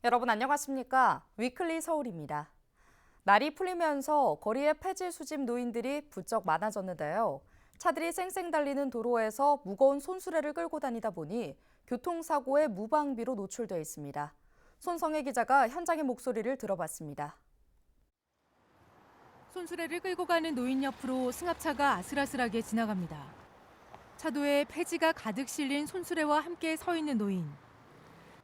여러분 안녕하십니까? 위클리 서울입니다. 날이 풀리면서 거리에 폐지 수집 노인들이 부쩍 많아졌는데요. 차들이 쌩쌩 달리는 도로에서 무거운 손수레를 끌고 다니다 보니 교통사고의 무방비로 노출돼 있습니다. 손성혜 기자가 현장의 목소리를 들어봤습니다. 손수레를 끌고 가는 노인 옆으로 승합차가 아슬아슬하게 지나갑니다. 차도에 폐지가 가득 실린 손수레와 함께 서 있는 노인.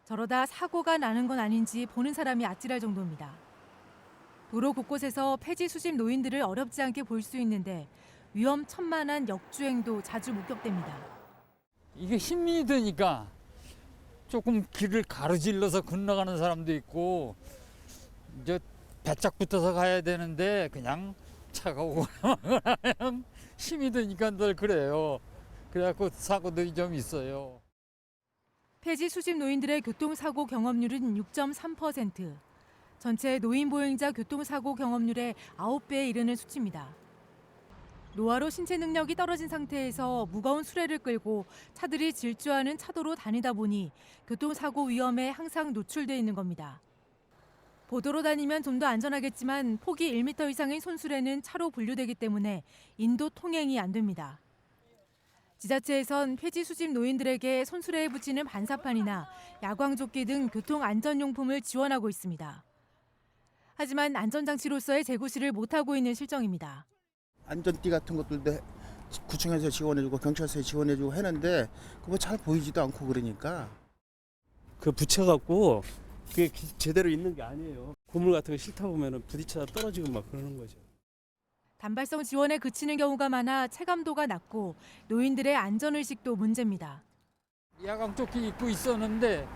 저러다 사고가 나는 건 아닌지 보는 사람이 아찔할 정도입니다. 도로 곳곳에서 폐지 수집 노인들을 어렵지 않게 볼 수 있는데 위험천만한 역주행도 자주 목격됩니다. 이게 힘이 드니까 조금 길을 가로질러서 건너가는 사람도 있고 이제 바짝 붙어서 가야 되는데 그냥 차가 오고 나면 힘이 드니까 늘 그래요. 그래갖고 사고들이 좀 있어요. 폐지 수집 노인들의 교통사고 경험률은 6.3%. 전체 노인 보행자 교통사고 경험률의 9배에 이르는 수치입니다. 노화로 신체 능력이 떨어진 상태에서 무거운 수레를 끌고 차들이 질주하는 차도로 다니다 보니 교통사고 위험에 항상 노출돼 있는 겁니다. 보도로 다니면 좀 더 안전하겠지만 폭이 1m 이상의 손수레는 차로 분류되기 때문에 인도 통행이 안 됩니다. 지자체에선 폐지 수집 노인들에게 손수레에 붙이는 반사판이나 야광조끼 등 교통안전용품을 지원하고 있습니다. 하지만 안전장치로서의 제고시를 못하고 있는 실정입니다. 안전띠 같은 것들도 구청에서 지원해주고 경찰서에 지원해주고 했는데 그거 잘 보이지도 않고 그러니까. 그 붙여갖고 그게 제대로 있는 게 아니에요. 고물 같은 거 싫다 보면은 부딪혀서 떨어지고 막 그러는 거죠. 단발성 지원에 그치는 경우가 많아 체감도가 낮고 노인들의 안전의식도 문제입니다. 야광조끼 입고 있었는데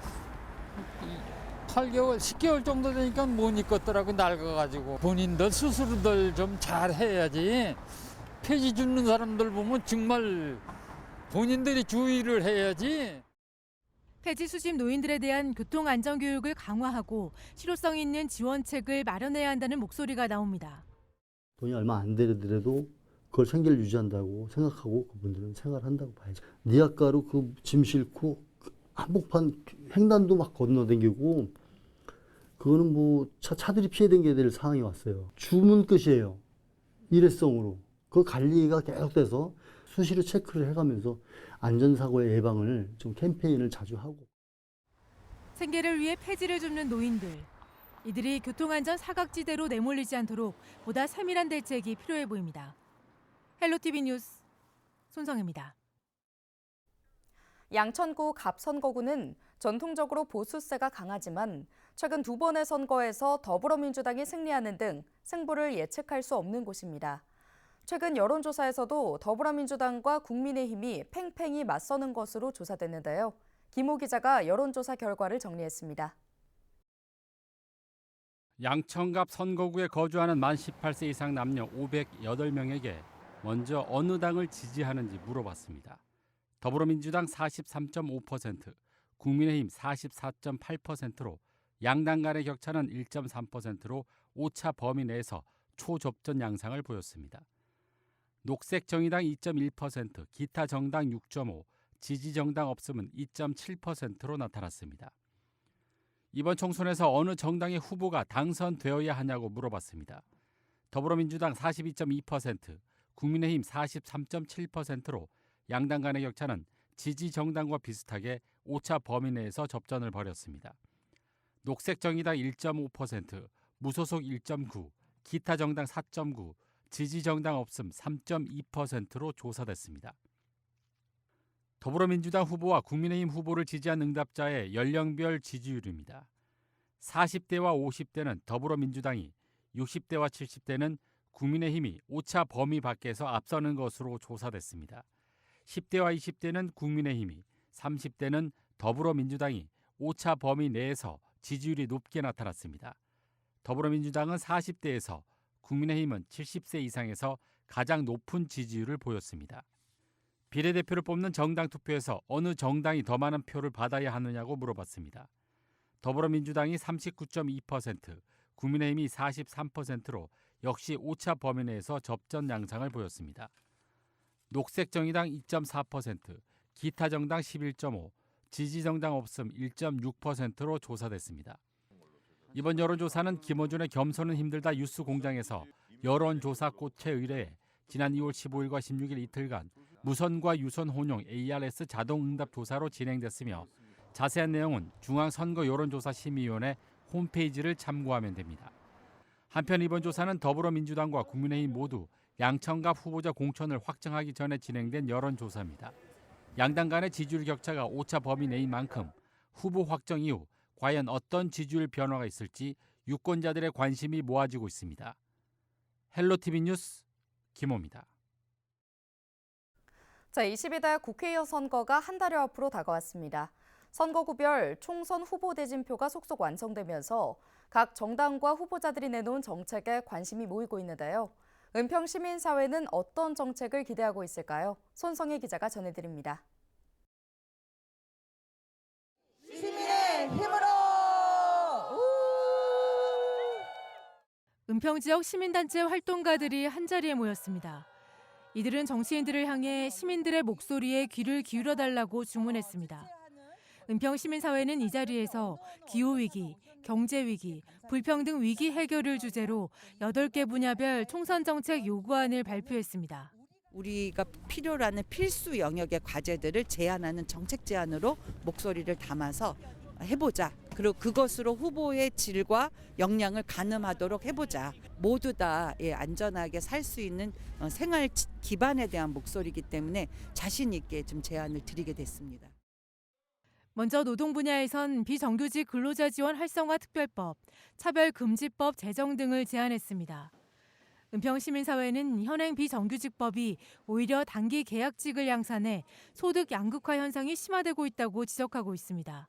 8개월, 10개월 정도 되니까 못 입겠더라고 낡아가지고. 본인들 스스로들 좀 잘해야지. 폐지 줍는 사람들 보면 정말 본인들이 주의를 해야지. 폐지 수집 노인들에 대한 교통안전교육을 강화하고 실효성 있는 지원책을 마련해야 한다는 목소리가 나옵니다. 돈이 얼마 안 되더라도 그걸 생계를 유지한다고 생각하고 그분들은 생활한다고 봐야죠. 니아가로 그 짐 싣고 한복판 횡단도 막 건너다니고 그거는 뭐 차들이 피해댕겨야 될 상황이 왔어요. 주문 끝이에요. 일회성으로. 그 관리가 계속돼서 수시로 체크를 해가면서 안전사고의 예방을 좀 캠페인을 자주 하고. 생계를 위해 폐지를 줍는 노인들. 이들이 교통안전 사각지대로 내몰리지 않도록 보다 세밀한 대책이 필요해 보입니다. 헬로티비 뉴스 손성혜입니다. 양천구 갑선거구는 전통적으로 보수세가 강하지만 최근 두 번의 선거에서 더불어민주당이 승리하는 등 승부를 예측할 수 없는 곳입니다. 최근 여론조사에서도 더불어민주당과 국민의힘이 팽팽히 맞서는 것으로 조사됐는데요. 김호 기자가 여론조사 결과를 정리했습니다. 양천갑 선거구에 거주하는 만 18세 이상 남녀 508명에게 먼저 어느 당을 지지하는지 물어봤습니다. 더불어민주당 43.5%, 국민의힘 44.8%로 양당 간의 격차는 1.3%로 오차 범위 내에서 초접전 양상을 보였습니다. 녹색정의당 2.1%, 기타 정당 6.5%, 지지정당 없음은 2.7%로 나타났습니다. 이번 총선에서 어느 정당의 후보가 당선되어야 하냐고 물어봤습니다. 더불어민주당 42.2%, 국민의힘 43.7%로 양당 간의 격차는 지지정당과 비슷하게 오차 범위 내에서 접전을 벌였습니다. 녹색정의당 1.5%, 무소속 1.9%, 기타 정당 4.9%, 지지정당 없음 3.2%로 조사됐습니다. 더불어민주당 후보와 국민의힘 후보를 지지한 응답자의 연령별 지지율입니다. 40대와 50대는 더불어민주당이, 60대와 70대는 국민의힘이 오차 범위 밖에서 앞서는 것으로 조사됐습니다. 10대와 20대는 국민의힘이, 30대는 더불어민주당이 오차 범위 내에서 지지율이 높게 나타났습니다. 더불어민주당은 40대에서, 국민의힘은 70세 이상에서 가장 높은 지지율을 보였습니다. 비례대표를 뽑는 정당 투표에서 어느 정당이 더 많은 표를 받아야 하느냐고 물어봤습니다. 더불어민주당이 39.2%, 국민의힘이 43%로 역시 오차 범위 내에서 접전 양상을 보였습니다. 녹색정의당 2.4%, 기타 정당 11.5%, 지지정당 없음 1.6%로 조사됐습니다. 이번 여론조사는 김어준의 겸손은 힘들다 뉴스공장에서 여론조사 꽃에 의뢰해 지난 2월 15일과 16일 이틀간 무선과 유선 혼용 ARS 자동응답 조사로 진행됐으며 자세한 내용은 중앙선거여론조사심의위원회 홈페이지를 참고하면 됩니다. 한편 이번 조사는 더불어민주당과 국민의힘 모두 양천갑 후보자 공천을 확정하기 전에 진행된 여론조사입니다. 양당 간의 지지율 격차가 오차 범위 내인 만큼 후보 확정 이후 과연 어떤 지지율 변화가 있을지 유권자들의 관심이 모아지고 있습니다. 헬로티비 뉴스 김호입니다. 제22대 국회의원 선거가 한 달여 앞으로 다가왔습니다. 선거구별 총선 후보 대진표가 속속 완성되면서 각 정당과 후보자들이 내놓은 정책에 관심이 모이고 있는데요. 은평 시민사회는 어떤 정책을 기대하고 있을까요? 손성혜 기자가 전해드립니다. 시민의 힘으로! 은평 지역 시민단체 활동가들이 한자리에 모였습니다. 이들은 정치인들을 향해 시민들의 목소리에 귀를 기울여달라고 주문했습니다. 은평 시민사회는 이 자리에서 기후위기, 경제위기, 불평등 위기 해결을 주제로 8개 분야별 총선 정책 요구안을 발표했습니다. 우리가 필요로 하는 필수 영역의 과제들을 제안하는 정책 제안으로 목소리를 담아서 해보자. 그리고 그것으로 후보의 질과 역량을 가늠하도록 해보자. 모두 다 안전하게 살 수 있는 생활 기반에 대한 목소리이기 때문에 자신 있게 좀 제안을 드리게 됐습니다. 먼저 노동 분야에선 비정규직 근로자 지원 활성화 특별법, 차별금지법 제정 등을 제안했습니다. 은평시민사회는 현행 비정규직법이 오히려 단기 계약직을 양산해 소득 양극화 현상이 심화되고 있다고 지적하고 있습니다.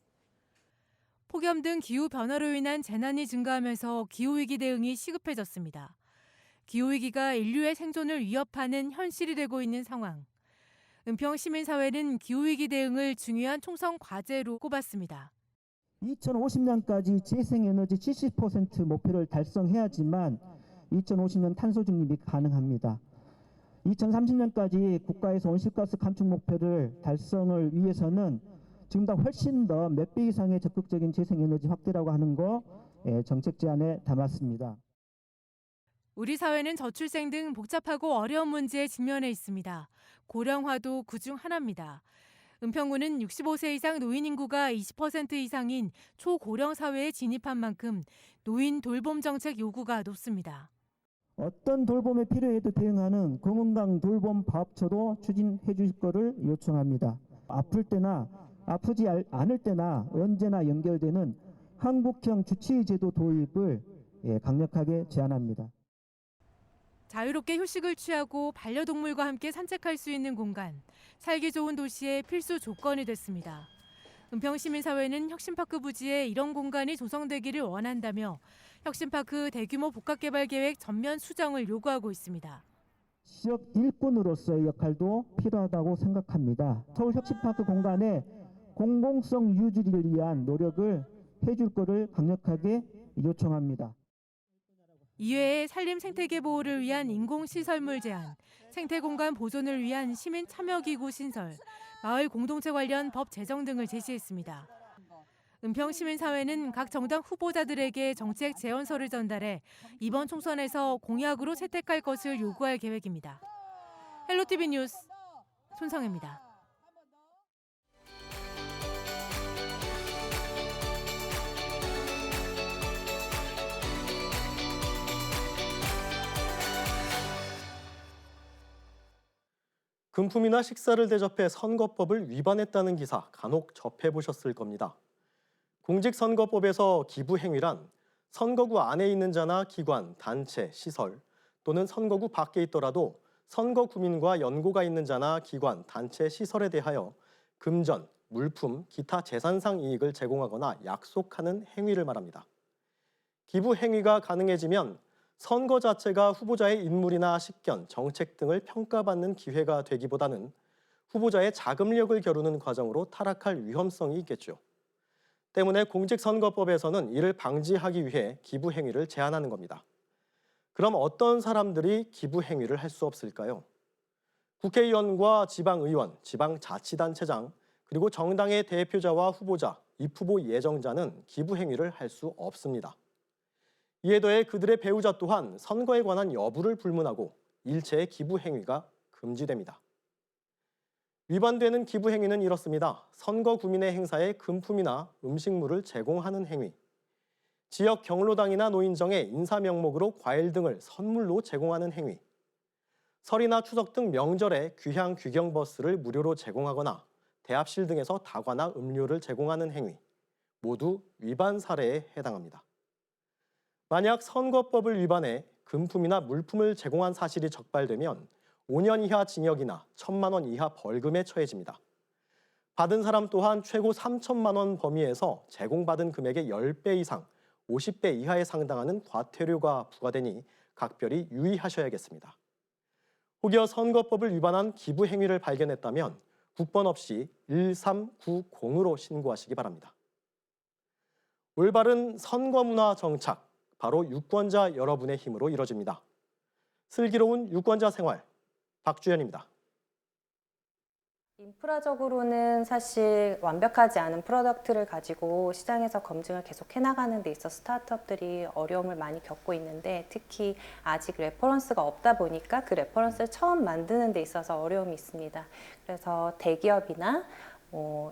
폭염 등 기후 변화로 인한 재난이 증가하면서 기후위기 대응이 시급해졌습니다. 기후위기가 인류의 생존을 위협하는 현실이 되고 있는 상황. 은평시민사회는 기후위기 대응을 중요한 총선 과제로 꼽았습니다. 2050년까지 재생에너지 70% 목표를 달성해야지만 2050년 탄소 중립이 가능합니다. 2030년까지 국가에서 온실가스 감축 목표를 달성을 위해서는 지금보다 훨씬 더 몇 배 이상의 적극적인 재생에너지 확대라고 하는 거 정책 제안에 담았습니다. 우리 사회는 저출생 등 복잡하고 어려운 문제에 직면해 있습니다. 고령화도 그중 하나입니다. 은평구는 65세 이상 노인 인구가 20% 이상인 초고령 사회에 진입한 만큼 노인 돌봄 정책 요구가 높습니다. 어떤 돌봄에 필요해도 대응하는 공공당 돌봄 파업처도 추진해 주실 것을 요청합니다. 아플 때나 아프지 않을 때나 언제나 연결되는 한국형 주치의제도 도입을 강력하게 제안합니다. 자유롭게 휴식을 취하고 반려동물과 함께 산책할 수 있는 공간, 살기 좋은 도시의 필수 조건이 됐습니다. 은평시민사회는 혁신파크 부지에 이런 공간이 조성되기를 원한다며 혁신파크 대규모 복합개발계획 전면 수정을 요구하고 있습니다. 지역 일꾼으로서의 역할도 필요하다고 생각합니다. 서울 혁신파크 공간의 공공성 유지를 위한 노력을 해줄 것을 강력하게 요청합니다. 이외에 산림 생태계 보호를 위한 인공시설물 제안, 생태공간 보존을 위한 시민 참여기구 신설, 마을 공동체 관련 법 제정 등을 제시했습니다. 은평시민사회는 각 정당 후보자들에게 정책 제언서를 전달해 이번 총선에서 공약으로 채택할 것을 요구할 계획입니다. 헬로티비 뉴스 손성혜입니다. 금품이나 식사를 대접해 선거법을 위반했다는 기사 간혹 접해보셨을 겁니다. 공직선거법에서 기부행위란 선거구 안에 있는 자나 기관, 단체, 시설 또는 선거구 밖에 있더라도 선거구민과 연고가 있는 자나 기관, 단체, 시설에 대하여 금전, 물품, 기타 재산상 이익을 제공하거나 약속하는 행위를 말합니다. 기부행위가 가능해지면 선거 자체가 후보자의 인물이나 식견, 정책 등을 평가받는 기회가 되기보다는 후보자의 자금력을 겨루는 과정으로 타락할 위험성이 있겠죠. 때문에 공직선거법에서는 이를 방지하기 위해 기부행위를 제한하는 겁니다. 그럼 어떤 사람들이 기부행위를 할 수 없을까요? 국회의원과 지방의원, 지방자치단체장, 그리고 정당의 대표자와 후보자, 입후보 예정자는 기부행위를 할 수 없습니다. 이에 더해 그들의 배우자 또한 선거에 관한 여부를 불문하고 일체의 기부 행위가 금지됩니다. 위반되는 기부 행위는 이렇습니다. 선거 구민의 행사에 금품이나 음식물을 제공하는 행위, 지역 경로당이나 노인정에 인사 명목으로 과일 등을 선물로 제공하는 행위, 설이나 추석 등 명절에 귀향 귀경 버스를 무료로 제공하거나 대합실 등에서 다과나 음료를 제공하는 행위, 모두 위반 사례에 해당합니다. 만약 선거법을 위반해 금품이나 물품을 제공한 사실이 적발되면 5년 이하 징역이나 1,000만 원 이하 벌금에 처해집니다. 받은 사람 또한 최고 3천만 원 범위에서 제공받은 금액의 10배 이상, 50배 이하에 상당하는 과태료가 부과되니 각별히 유의하셔야겠습니다. 혹여 선거법을 위반한 기부 행위를 발견했다면 국번 없이 1390으로 신고하시기 바랍니다. 올바른 선거 문화 정착, 바로 유권자 여러분의 힘으로 이뤄집니다. 슬기로운 유권자 생활, 박주현입니다. 인프라적으로는 사실 완벽하지 않은 프로덕트를 가지고 시장에서 검증을 계속 해나가는 데 있어 스타트업들이 어려움을 많이 겪고 있는데, 특히 아직 레퍼런스가 없다 보니까 그 레퍼런스를 처음 만드는 데 있어서 어려움이 있습니다. 그래서 대기업이나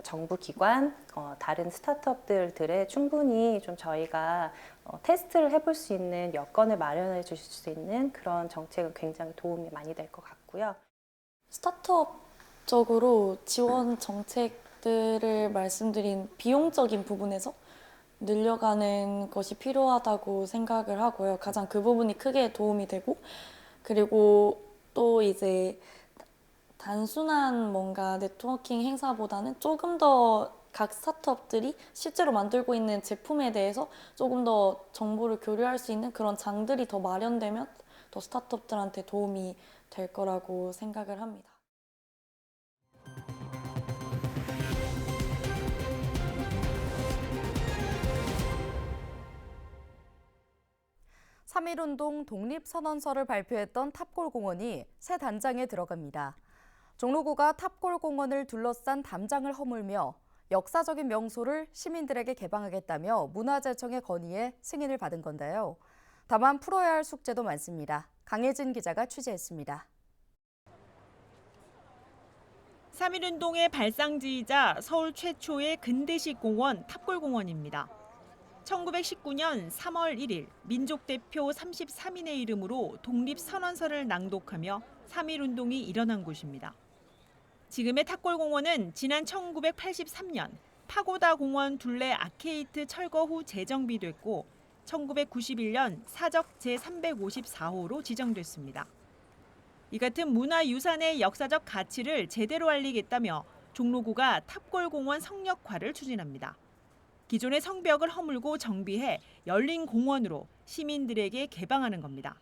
정부 기관, 다른 스타트업들에 충분히 좀 저희가 테스트를 해볼 수 있는 여건을 마련해 주실 수 있는 그런 정책은 굉장히 도움이 많이 될 것 같고요. 스타트업적으로 지원 정책들을 말씀드린 비용적인 부분에서 늘려가는 것이 필요하다고 생각을 하고요. 가장 그 부분이 크게 도움이 되고, 그리고 또 이제 단순한 뭔가 네트워킹 행사보다는 조금 더 각 스타트업들이 실제로 만들고 있는 제품에 대해서 조금 더 정보를 교류할 수 있는 그런 장들이 더 마련되면 더 스타트업들한테 도움이 될 거라고 생각을 합니다. (3.1운동) 독립선언서를 발표했던 탑골공원이 새 단장에 들어갑니다. 종로구가 탑골공원을 둘러싼 담장을 허물며 역사적인 명소를 시민들에게 개방하겠다며 문화재청의 건의에 승인을 받은 건데요. 다만 풀어야 할 숙제도 많습니다. 강혜진 기자가 취재했습니다. 3.1운동의 발상지이자 서울 최초의 근대식 공원 탑골공원입니다. 1919년 3월 1일 민족대표 33인의 이름으로 독립선언서를 낭독하며 3.1운동이 일어난 곳입니다. 지금의 탑골공원은 지난 1983년 파고다 공원 둘레 아케이트 철거 후 재정비됐고 1991년 사적 제354호로 지정됐습니다. 이 같은 문화유산의 역사적 가치를 제대로 알리겠다며 종로구가 탑골공원 성역화를 추진합니다. 기존의 성벽을 허물고 정비해 열린 공원으로 시민들에게 개방하는 겁니다.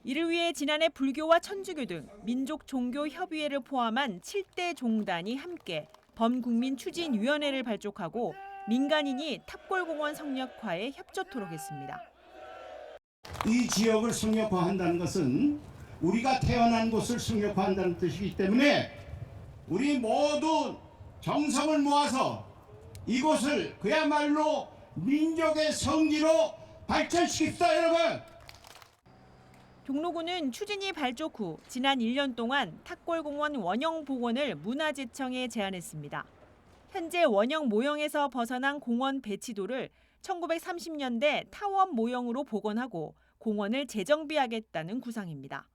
이를 위해 지난해 불교와 천주교 등 민족 종교 협의회를 포함한 7대 종단이 함께 범국민추진위원회를 발족하고 민간인이 탑골공원 성역화에 협조토록 했습니다. 이 지역을 성역화한다는 것은 우리가 태어난 곳을 성역화한다는 뜻이기 때문에 우리 모두 정성을 모아서 이곳을 그야말로 민족의 성지로 발전시킵시다, 여러분. 종로구는 추진이 발족 후 지난 1년 동안 탑골공원 원형 복원을 문화재청에 제안했습니다. 현재 원형 모형에서 벗어난 공원 배치도를 1930년대 타원 모형으로 복원하고 공원을 재정비하겠다는 구상입니다.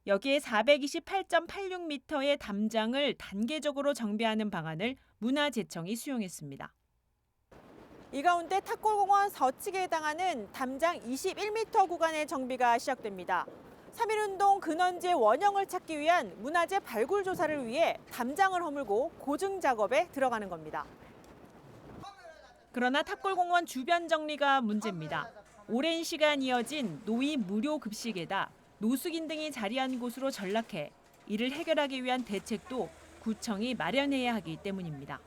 여기에 428.86m의 담장을 단계적으로 정비하는 방안을 문화재청이 수용했습니다. 이 가운데 탑골공원 서측에 해당하는 담장 21m 구간의 정비가 시작됩니다. 3.1운동 근원지의 원형을 찾기 위한 문화재 발굴 조사를 위해 담장을 허물고 고증 작업에 들어가는 겁니다. 그러나 탑골공원 주변 정리가 문제입니다. 오랜 시간 이어진 노인 무료 급식에다 노숙인 등이 자리한 곳으로 전락해 이를 해결하기 위한 대책도 구청이 마련해야 하기 때문입니다.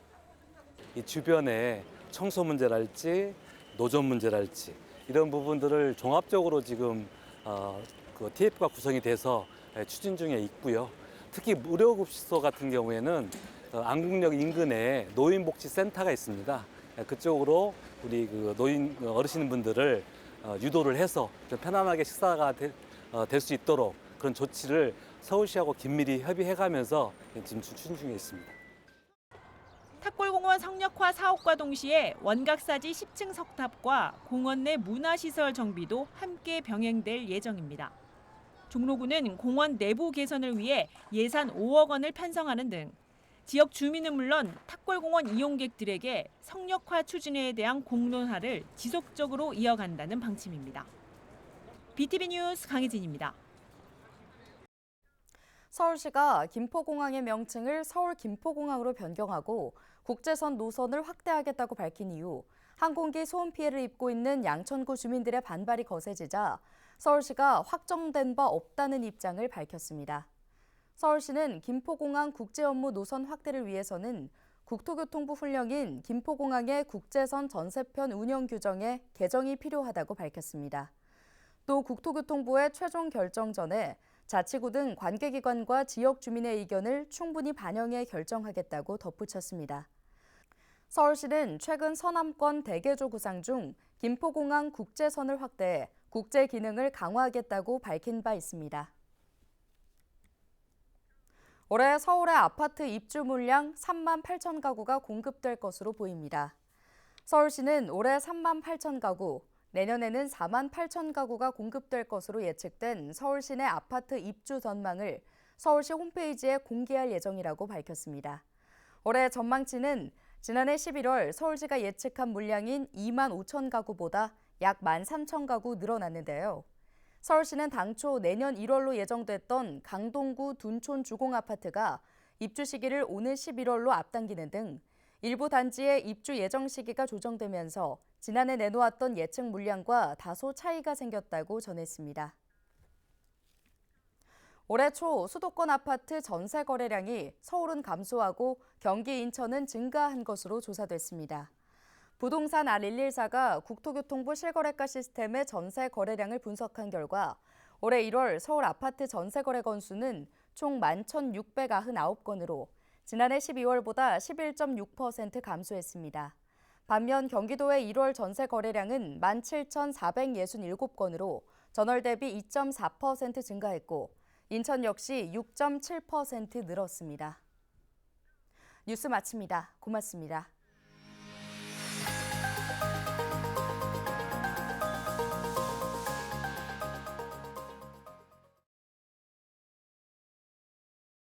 이 주변에 청소 문제랄지 노점 문제랄지 이런 부분들을 종합적으로 지금 TF가 구성이 돼서 추진 중에 있고요. 특히 무료급식소 같은 경우에는 안국역 인근에 노인복지센터가 있습니다. 그쪽으로 우리 그 노인 어르신분들을 유도를 해서 좀 편안하게 식사가 될 수 있도록 그런 조치를 서울시하고 긴밀히 협의해가면서 지금 추진 중에 있습니다. 탑골공원 성역화 사업과 동시에 원각사지 10층 석탑과 공원 내 문화시설 정비도 함께 병행될 예정입니다. 종로구는 공원 내부 개선을 위해 예산 5억 원을 편성하는 등 지역 주민은 물론 탑골공원 이용객들에게 성역화 추진에 대한 공론화를 지속적으로 이어간다는 방침입니다. BTV 뉴스 강혜진입니다. 서울시가 김포공항의 명칭을 서울 김포공항으로 변경하고 국제선 노선을 확대하겠다고 밝힌 이후 항공기 소음 피해를 입고 있는 양천구 주민들의 반발이 거세지자 서울시가 확정된 바 없다는 입장을 밝혔습니다. 서울시는 김포공항 국제업무 노선 확대를 위해서는 국토교통부 훈령인 김포공항의 국제선 전세편 운영 규정에 개정이 필요하다고 밝혔습니다. 또 국토교통부의 최종 결정 전에 자치구 등 관계기관과 지역 주민의 의견을 충분히 반영해 결정하겠다고 덧붙였습니다. 서울시는 최근 서남권 대개조 구상 중 김포공항 국제선을 확대해 국제 기능을 강화하겠다고 밝힌 바 있습니다. 올해 서울의 아파트 입주 물량 3만 8천 가구가 공급될 것으로 보입니다. 서울시는 올해 3만 8천 가구, 내년에는 4만 8천 가구가 공급될 것으로 예측된 서울시 내 아파트 입주 전망을 서울시 홈페이지에 공개할 예정이라고 밝혔습니다. 올해 전망치는 지난해 11월 서울시가 예측한 물량인 2만 5천 가구보다 약 1만 3천 가구 늘어났는데요. 서울시는 당초 내년 1월로 예정됐던 강동구 둔촌 주공아파트가 입주 시기를 오는 11월로 앞당기는 등 일부 단지의 입주 예정 시기가 조정되면서 지난해 내놓았던 예측 물량과 다소 차이가 생겼다고 전했습니다. 올해 초 수도권 아파트 전세 거래량이 서울은 감소하고 경기 인천은 증가한 것으로 조사됐습니다. 부동산 R114가 국토교통부 실거래가 시스템의 전세 거래량을 분석한 결과 올해 1월 서울 아파트 전세 거래 건수는 총 11,699건으로 지난해 12월보다 11.6% 감소했습니다. 반면 경기도의 1월 전세 거래량은 17,467건으로 전월 대비 2.4% 증가했고 인천 역시 6.7% 늘었습니다. 뉴스 마칩니다. 고맙습니다.